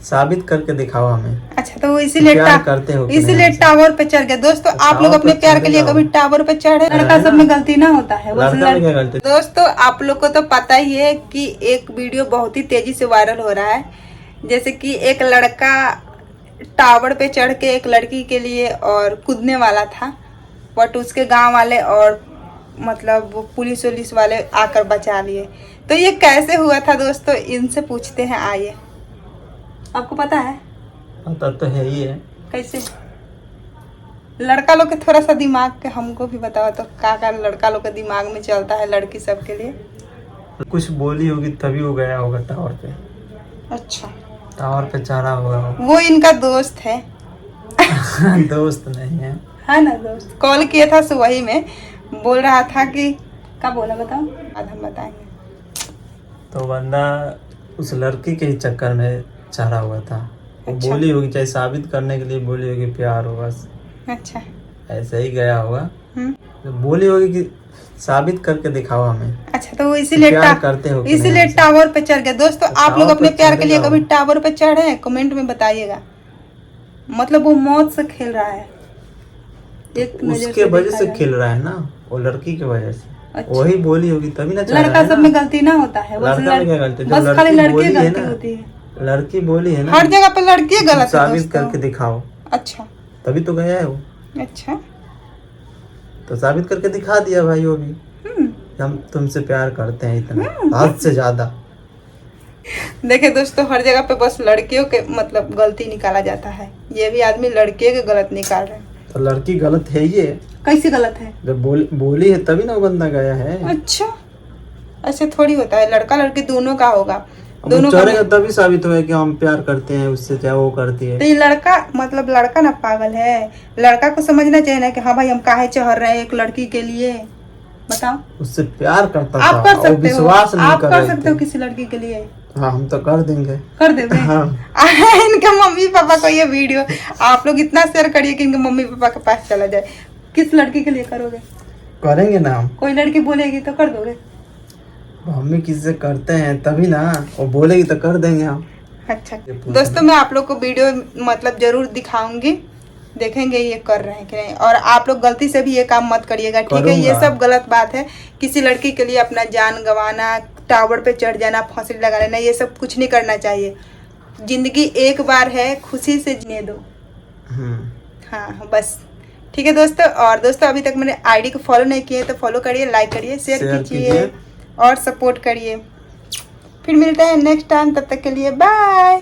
साबित करके दिखाओ हमें। अच्छा, तो वो इसीलिए करते हो इसीलिए टावर पे चढ़ गया। दोस्तों, आप लोग अपने प्यार के लिए कभी टावर पे चढ़े? लड़का सब में गलती ना होता है, बस गलती। दोस्तों, आप लोग को तो पता ही है कि एक वीडियो बहुत ही तेजी से वायरल हो रहा है, जैसे कि एक लड़का टावर पे चढ़ के एक लड़की के लिए और कूदने वाला था, बट उसके गांव वाले और मतलब पुलिस वुलिस वाले आकर बचा लिए। तो ये कैसे हुआ था दोस्तों, इनसे पूछते हैं, आइए। आपको पता है? पता तो है ही है। कैसे? लड़का लोग के थोड़ा सा दिमाग के हमको भी बताओ तो, क्या लड़का लोग के दिमाग में चलता है लड़की सब के लिए? कुछ बोली होगी तभी वो गया होगा टावर पे। अच्छा, टावर पे चढ़ा होगा वो इनका दोस्त है। दोस्त नहीं है, है ना दोस्त? कॉल किया था सुबह में, बोल रहा था कि क्या बोला बताओ, आज हम बताएंगे। तो बंदा उस लड़की के ही चक्कर में चढ़ा हुआ था। वो अच्छा। बोली होगी, चाहे साबित करने के लिए बोली होगी प्यार हो, बस अच्छा। ऐसे ही गया होगा। तो बोली होगी कि साबित करके दिखाओ हमें। अच्छा, तो वो इसीलिए करते हो इसीलिए टावर पे चढ़ गया। दोस्तों, आप लोग अपने प्यार के लिए कभी टावर पे चढ़े हैं? कमेंट में बताइएगा। मतलब वो मौत से खेल रहा है, एक उसके वजह से खेल रहा है ना, वो लड़की की वजह से। अच्छा। वही बोली होगी तभी ना। लड़का सब में गलती ना होता है, लड़का में क्या गलती? बस खाली लड़की गलती होती है। लड़की बोली है ना, हर जगह पे लड़की गलत है। साबित करके दिखाओ। अच्छा, तभी तो गया है वो। अच्छा, तो साबित करके दिखा दिया भाई वो भी। हम तुमसे प्यार करते हैं इतना, हद से ज्यादा। देखिए दोस्तों, हर जगह पे बस लड़कियों के मतलब गलती निकाला जाता है, ये भी आदमी लड़के के गलत निकाल रहे हैं। तो लड़की गलत है ये। कैसे गलत है? जब बोली है तभी ना वो बंदा गया है। अच्छा, ऐसे थोड़ी होता है, लड़का लड़की दोनों का होगा। दोनों चढ़ेगा तभी साबित होगा कि हम प्यार करते हैं उससे, चाहे वो करती है। तो ये लड़का मतलब लड़का ना पागल है, लड़का को समझना चाहिए ना कि हाँ भाई हम काहे चढ़ रहे हैं एक लड़की के लिए। बताओ, उससे प्यार करता आप कर सकते हो, विश्वास नहीं आप कर रहे सकते हो किसी लड़की के लिए। हाँ, हम तो कर देंगे। कर देंगे। हाँ। इनके मम्मी पापा को ये वीडियो आप लोग इतना शेयर करिए कि इनके मम्मी पापा के पास चला जाए। किस लड़की के लिए करोगे? करेंगे ना हम। कोई लड़की बोलेगी तो कर दोगे? हम भी किसी से करते हैं तभी ना, वो बोलेगी तो कर देंगे हम। अच्छा दोस्तों, मैं आप लोग को वीडियो मतलब जरूर दिखाऊंगी, देखेंगे ये कर रहे हैं कि नहीं। और आप लोग गलती से भी ये काम मत करिएगा, ठीक है? ये सब गलत बात है। किसी लड़की के लिए अपना जान गंवाना, टावर पे चढ़ जाना, फांसी लगा लेना, ये सब कुछ नहीं करना चाहिए। जिंदगी एक बार है, खुशी से जीने दो। हाँ बस, ठीक है दोस्तों। और दोस्तों, अभी तक मैंने आईडी को फॉलो नहीं किए तो फॉलो करिए, लाइक करिए, शेयर कीजिए और सपोर्ट करिए। फिर मिलते हैं नेक्स्ट टाइम, तब तक के लिए बाय।